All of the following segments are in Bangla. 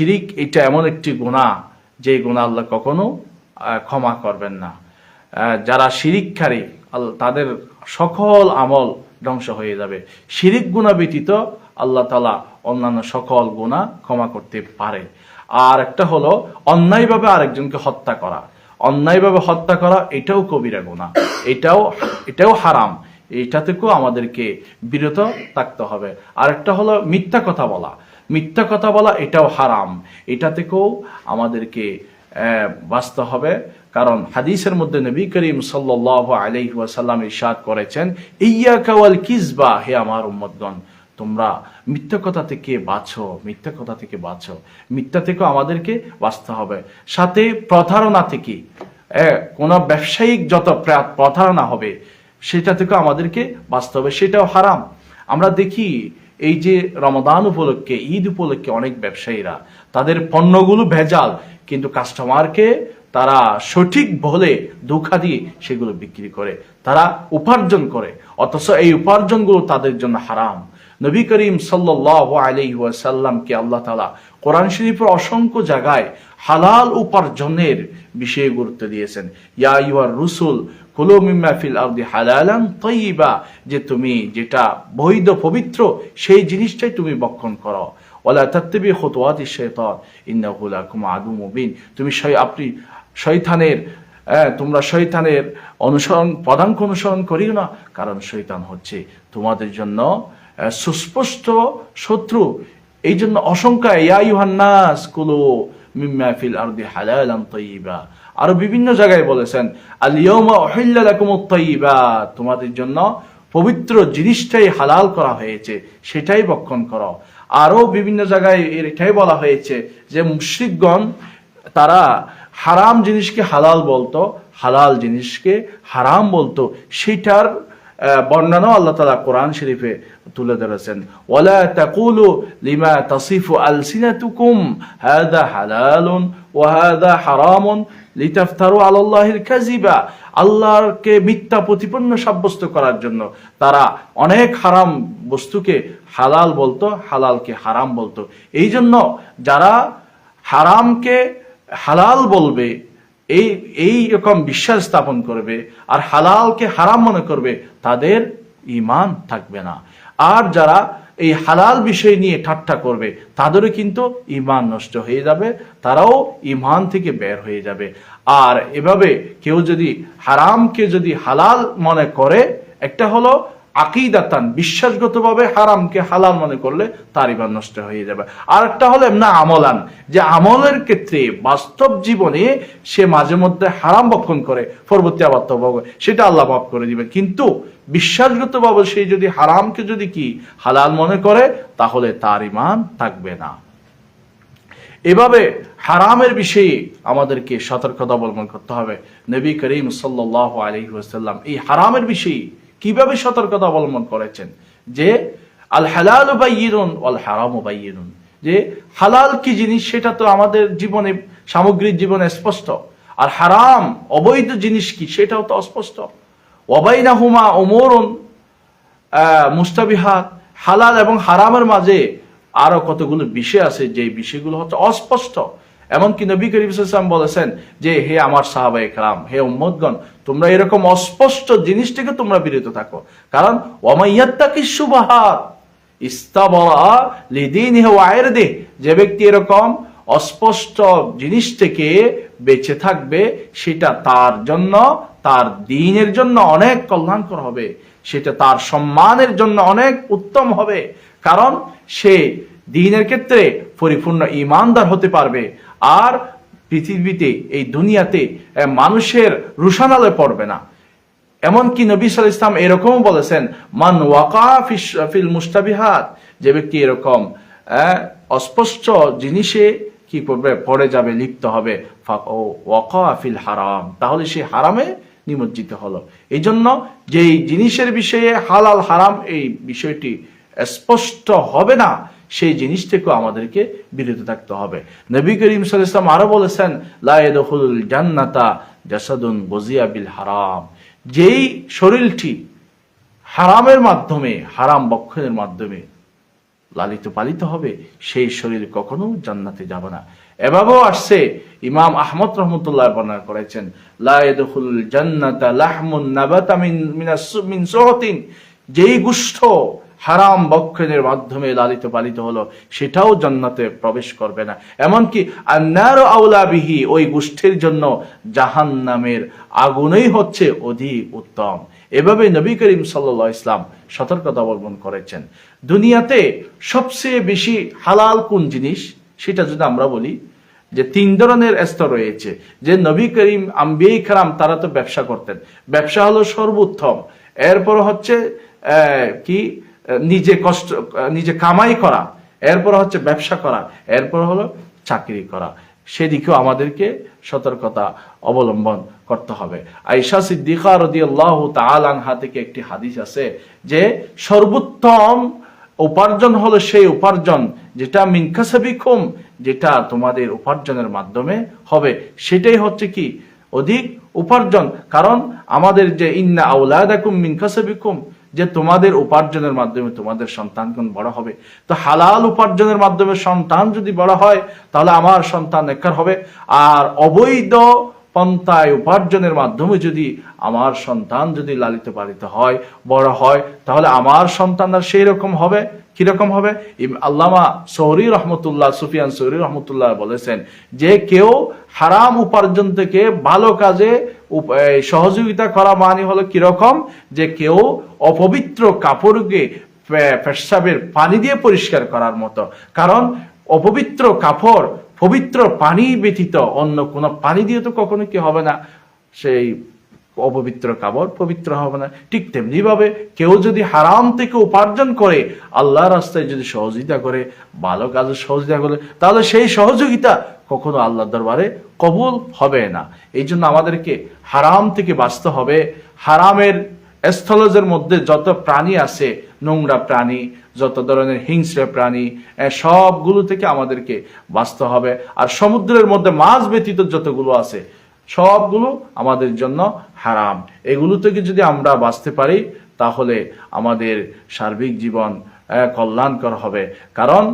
শিরিক এটা এমন একটি গুনাহ, যে গুনাহ আল্লাহ কখনো ক্ষমা করবেন না। যারা শিরিককারী তাদের সকল আমল ধ্বংস হয়ে যাবে। শিরিক গুনাহ ব্যতীত আল্লাহ তাআলা অন্যান্য সকল গুনাহ ক্ষমা করতে পারে। আর একটা হলো অন্যায়ভাবে আরেকজনকে হত্যা করা। অন্যায়ভাবে হত্যা করা এটাও কবিরা গুনাহ, এটাও হারাম। এটা থেকেও আমাদেরকে বিরত থাকতে হবে। আরেকটা হলো মিথ্যা কথা বলা। মিথ্যা কথা বলা এটাও হারাম, এটা থেকেও আমাদেরকে বাঁচতে হবে। কারণ হাদিসের মধ্যে নবী করিম সাল্লাল্লাহু আলাইহি ওয়াসাল্লাম ইরশাদ করেছেন, ইয়্যাকা ওয়াল কিযবা, হে আমার উম্মতগণ, তোমরা মিথ্যা কথা থেকে বাঁচো, মিথ্যা কথা থেকে বাঁচো। মিথ্যা থেকেও আমাদেরকে বাঁচতে হবে। সাথে প্রতারণা থেকে, কোনো ব্যবসায়িক যত প্রতারণা হবে সেটা থেকেও আমাদেরকে বাঁচতে হবে, সেটাও হারাম। আমরা দেখি এই যে রমাদান উপলক্ষে, ঈদ উপলক্ষে অনেক ব্যবসায়ীরা তাদের পণ্যগুলো ভেজাল, কিন্তু কাস্টমারকে তারা সঠিক বলে ধোঁকা দিয়ে সেগুলো বিক্রি করে, তারা উপার্জন করে, অথচ এই উপার্জনগুলো তাদের জন্য হারাম। নবী করিম সাল্লাল্লাহু আলাইহি ওয়াসাল্লামকে আল্লাহ তাআলা কোরআন শরীফের অসংখ্য জায়গায় হালাল উপার্জনের বিষয়ে গুরুত্ব দিয়েছেন। ইয়া আইয়ুহার রুসুল কুলু মিম্মা ফিল আরদি হালালান তাইয়্যিবা, যে তুমি যেটা বৈধ পবিত্র সেই জিনিসটাই তুমি ভক্ষণ করো। ওয়ালা তাত্তাবি খুতুওয়াতিশ শাইতান ইন্নাহু লাকুম আদুউম মুবিন, তুমি তোমরা শয়তানের পদাঙ্ক অনুসরণ করিও না, কারণ শয়তান হচ্ছে তোমাদের জন্য সুস্পষ্ট শত্রু। এই জন্য অসংখ্য ইয়া আইয়ুহান নাস কুলু মিম্মা ফিল আরদি হালালান তাইয়্যিবা, আরো বিভিন্ন জায়গায় বলেছেন আল ইয়াউমা উহিল্লা লাকুমুত তাইয়্যিবাত, তোমাদের জন্য পবিত্র জিনিসটাই হালাল করা হয়েছে, সেটাই ভক্ষণ করো। আরো বিভিন্ন জায়গায় এটাই বলা হয়েছে যে মুশরিকগণ তারা হারাম জিনিসকে হালাল বলতো, হালাল জিনিসকে হারাম বলতো, সেটার বর্ণনাও আল্লাহ তাআলা কোরআন শরীফে তুলে ধরেছেন। ওয়ালা তাকুলু লিমা তাসিফু আলসিনাতুকুম হাযা হালালুন ওয়া হাযা হারামুন লিতাফতারু আলাল্লাহিল কাযিবা, আল্লাহকে মিথ্যা প্রতিপন্ন সাব্যস্ত করার জন্য তারা অনেক হারাম বস্তুকে হালাল বলতো, হালালকে হারাম বলতো। এই জন্য যারা হারামকে হালাল বলবে, এই রকম বিশ্বাস স্থাপন করবে আর হালালকে হারাম মনে করবে, তাদের ঈমান থাকবে না। আর যারা এই হালাল বিষয় নিয়ে ঠাট্টা করবে তাদেরও কিন্তু ঈমান নষ্ট হয়ে যাবে, তারাও ঈমান থেকে বের হয়ে যাবে। আর এভাবে কেউ যদি হারামকে যদি হালাল মনে করে, একটা হলো আকীদাতান, বিশ্বাসগতভাবে হারামকে হালাল মনে করলে তার ঈমান নষ্ট হয়ে যাবে। আর একটা হলো না আমলান, যে আমলের ক্ষেত্রে বাস্তব জীবনে সে মাঝে মধ্যে হারাম ভক্ষণ করে, পরবর্তী আবার তওবা করে, সেটা আল্লাহ মাফ করে দিবেন। কিন্তু বিশ্বাসগতভাবে সে যদি হারামকে যদি কি হালাল মনে করে, তাহলে তার ঈমান থাকবে না। এভাবে হারামের বিষয়ে আমাদেরকে সতর্কতা অবলম্বন করতে হবে। নবী করিম সাল্লাল্লাহু আলাইহি ওয়াসাল্লাম এই হারামের বিষয়ে কিভাবে সতর্কতা অবলম্বন করেছেন, যে আল হালালু বায়্যিনুন ওয়াল হারামু বায়্যিনুন, যে হালাল কি জিনিস সেটা তো আমাদের জীবনে, সামগ্রিক জীবনে স্পষ্ট, আর হারাম অবৈধ জিনিস কি সেটাও তো অস্পষ্ট। ওয়া বাইনাহুমা উমুরুন মুস্তাবিহাত, হালাল এবং হারামের মাঝে আরো কতগুলো বিষয় আছে যে বিষয়গুলো হচ্ছে অস্পষ্ট। এমনকি নবী করিম সাল্লাল্লাহু আলাইহি ওয়াসাল্লাম বলেছেন যে হে আমার সাহাবায়ে কেরাম, হে উম্মতগণ, তোমরা এরকম অস্পষ্ট জিনিস থেকে তোমরা বিরত থাকো। কারণ ওয়া মাইয়াত্তাকিশ শুবহাত ইস্তাবরা লিদীনিহি ওয়া ইরদিহি, যে ব্যক্তি এরকম অস্পষ্ট জিনিস থেকে বেঁচে থাকবে সেটা তার জন্য, তার দ্বীনের জন্য অনেক কল্যাণকর হবে, সেটা তার সম্মানের জন্য অনেক উত্তম হবে। কারণ সে দ্বীনের ক্ষেত্রে পরিপূর্ণ ঈমানদার হতে পারবে, আর পৃথিবীতে এই দুনিয়াতে মানুষের রুশানালে পড়বে না। এমনকি নবী সাল্লাল্লাহু আলাইহি ওয়াসাল্লাম এরকম বলেছেন, মান ওয়াকা ফিল মুস্তাবিহাত, যে ব্যক্তি এরকম অস্পষ্ট জিনিসে কি করবে, পড়ে যাবে, লিপ্ত হবে, ওয়াকা ফিল হারাম, তাহলে সে হারামে নিমজ্জিত হলো। এই জন্য যেই জিনিসের বিষয়ে হালাল হারাম এই বিষয়টি স্পষ্ট হবে না, সেই জিনিস থেকেও আমাদেরকে বিরত থাকতে হবে। নবী করিম সাল্লাল্লাহু আলাইহি ওয়াসাল্লাম আরো বলেছেন, লা ইয়াদখুলুল জান্নাতা জাসাদুন গুযিয়া বিল হারাম, যেই শরীরটি হারামের মাধ্যমে, হারাম ভক্ষণের মাধ্যমে লালিত পালিত হবে, সেই শরীর কখনো জান্নাতে যাবে না। এভাবেও আসছে, ইমাম আহমদ রহমতুল্লাহ বর্ণনা করেছেন, লা ইয়াদখুলুল জান্নাতা লাহমুন নাবাতা মিন সুহতিন, যেই গোশত হারাম ভক্ষণের মাধ্যমে লালিত পালিত হলো সেটাও জান্নাতে প্রবেশ করবে না। এমনকি আন্নারু আউলা বিহি, ওই গোষ্ঠীর জন্য জাহান্নামের আগুনই হচ্ছে অধিক উত্তম। এভাবে নবী করিম সাল্লাল্লাহু আলাইহি ওয়াসাল্লাম সতর্কতা অবলম্বন করেছেন। দুনিয়াতে সবচেয়ে বেশি হালাল কোন জিনিস, সেটা যদি আমরা বলি যে 3 ধরনের স্তর রয়েছে। যে নবী করিম আম্বিয়া ইকরাম তারা তো ব্যবসা করতেন, ব্যবসা হলো সর্বোত্তম। এরপর হচ্ছে নিজে কামাই করা, এরপর হচ্ছে ব্যবসা করা, এরপর হলো চাকরি করা। সেদিকেও আমাদেরকে সতর্কতা অবলম্বন করতে হবে। আয়েশা সিদ্দিকা রাদিয়াল্লাহু তাআলা আনহা থেকে একটি হাদিস আছে যে সর্বোত্তম উপার্জন হলো সেই উপার্জন যেটা মিন কাসাবিকুম, যেটা তোমাদের উপার্জনের মাধ্যমে হবে, সেটাই হচ্ছে কি অধিক উপার্জন। কারণ আমাদের যে ইন্না আওলাদাকুম মিন কাসাবিকুম, যে তোমাদের উপার্জনের মাধ্যমে তোমাদের সন্তানগণ বড় হবে। তো হালাল উপার্জনের মাধ্যমে সন্তান যদি বড় হয় তাহলে আমার সন্তান নেককার হবে, আর অবৈধ পন্থায় উপার্জনের মাধ্যমে যদি আমার সন্তান যদি লালিত পালিত হয়, বড় হয়, তাহলে আমার সন্তান আর সেই রকম হবে। কিরকম হবে? আল্লামা সৌরি রহমতুল্লাহ, সুফিয়ান সৌরি রহমতুল্লাহ বলেছেন যে কেউ হারাম উপার্জন থেকে ভালো কাজে সহযোগিতা করা মানে হলো কিরকম, যে কেউ অপবিত্র কাপড়কে পেশাবের পানি দিয়ে পরিষ্কার করার মতো। কারণ অপবিত্র কাপড় পবিত্র পানি ব্যতীত অন্য কোনো পানি দিয়ে তো কখনো কি হবে না, সেই অপবিত্র কাপড় পবিত্র হবে না। ঠিক তেমনি ভাবে কেউ যদি হারাম থেকে উপার্জন করে, আল্লাহর রাস্তায় যদি সহযোগিতা করে, ভালো কাজে সহযোগিতা করে, তাহলে সেই সহযোগিতা কখনো আল্লাহর দরবারে কবুল হবে না। এই জন্য আমাদেরকে হারাম থেকে বাঁচতে হবে। হারামের স্থলজের মধ্যে যত প্রাণী আছে, নোংরা প্রাণী, যত ধরনের হিংস্র প্রাণী, সবগুলো থেকে আমাদেরকে বাঁচতে হবে। আর সমুদ্রের মধ্যে মাছ ব্যতীত যতগুলো আছে সবগুলো আমাদের জন্য হারাম। এগুলো থেকে যদি আমরা বাঁচতে পারি তাহলে আমাদের সার্বিক জীবন কল্যাণকর হবে। কারণ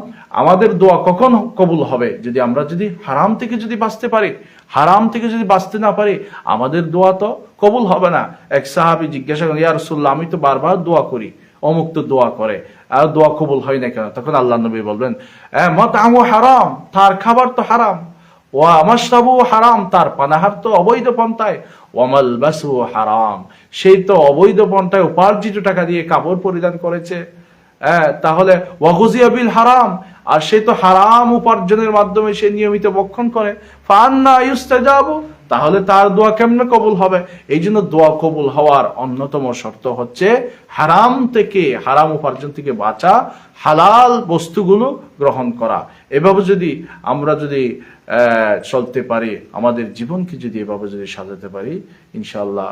আমাদের দোয়া কখন কবুল হবে? যদি আমরা যদি হারাম থেকে যদি বাঁচতে পারি। হারাম থেকে যদি বাঁচতে না পারি আমাদের দোয়া তো কবুল হবে না। এক সাহাবী জিজ্ঞাসা করেন, ইয়া রাসূলুল্লাহ, আমি তো বারবার দোয়া করি, অমুক তো দোয়া করে, আর দোয়া কবুল হয় না কেন? তখন আল্লাহ নবী বলবেন, মাতআমু হারাম, তার খাবার তো হারাম, ওয়া মাশরাবু হারাম, তার পানাহার তো অবৈধ পন্থায়, ওয়া মালবাসু হারাম, সেই তো অবৈধ পন্থায় উপার্জিত টাকা দিয়ে কাপড় পরিধান করেছে। তাহলে ওয়া গুযিয়া বিল হারাম, আর সে তো হারাম উপার্জনের মাধ্যমে সে নিয়মিত ভক্ষণ করে। ফান্না ইউস্তাজাবু, তাহলে তার দোয়া কেমনে কবুল হবে? এই জন্য দোয়া কবুল হওয়ার অন্যতম শর্ত হচ্ছে হারাম থেকে, হারাম উপার্জন থেকে বাঁচা, হালাল বস্তুগুলো গ্রহণ করা। এভাবে যদি আমরা যদি চলতে পারি, আমাদের জীবনকে যদি এভাবে যদি সাজাতে পারি, ইনশাআল্লাহ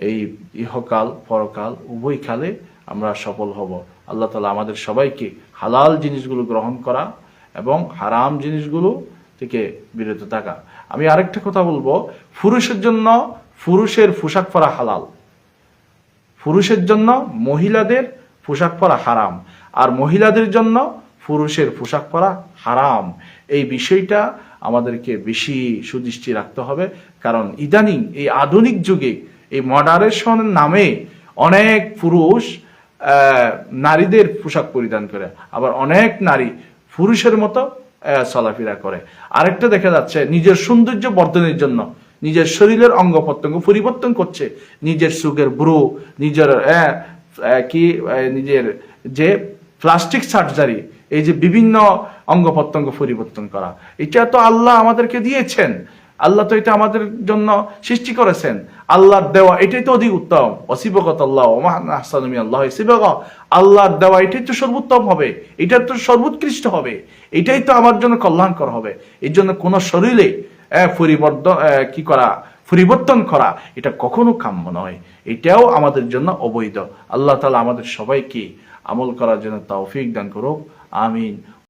এই ইহকাল পরকাল উভয় কালে আমরা সফল হব। আল্লাহ তাআলা আমাদের সবাইকে হালাল জিনিসগুলো গ্রহণ করা এবং হারাম জিনিসগুলো থেকে বিরত থাকা। আমি আরেকটা কথা বলবো, পুরুষের জন্য পুরুষের পোশাক পরা হালাল, পুরুষের জন্য মহিলাদের পোশাক পরা হারাম, আর মহিলাদের জন্য পুরুষের পোশাক পরা হারাম। এই বিষয়টা আমাদেরকে বেশি সুদৃষ্টি রাখতে হবে। কারণ ইদানিং এই আধুনিক যুগে এই মডারেশনের নামে অনেক পুরুষ নারীদের পোশাক পরিধান করে, আবার অনেক নারী পুরুষের মতো চলাফেরা করে। আরেকটা দেখা যাচ্ছে নিজের সৌন্দর্য বর্ধনের জন্য নিজের শরীরের অঙ্গ প্রত্যঙ্গ পরিবর্তন করছে, নিজের চোখের ব্রু, নিজের নিজের যে প্লাস্টিক সার্জারি, এই যে বিভিন্ন অঙ্গ প্রত্যঙ্গ পরিবর্তন করা, এটা তো আল্লাহ আমাদেরকে দিয়েছেন। আল্লাহ তো এটা আমাদের জন্য সৃষ্টি করেছেন, আল্লাহর দেওয়া এটাই তো অধিক উত্তম। ওয়াসিবাগাত আল্লাহ ওয়া মা আহসানু মিনাল্লাহি সিবাগা, আল্লাহর দেওয়া এটাই তো সর্বোত্তম হবে, এটা তো সর্বোৎকৃষ্ট হবে, এটাই তো আমার জন্য কল্যাণকর হবে। এই জন্য কোন শরীরে পরিবর্তন করা এটা কখনো কাম্য নয়, এটাও আমাদের জন্য অবৈধ। আল্লাহ তাআলা আমাদের সবাইকে আমল করার জন্য তৌফিক দান করুক, আমিন।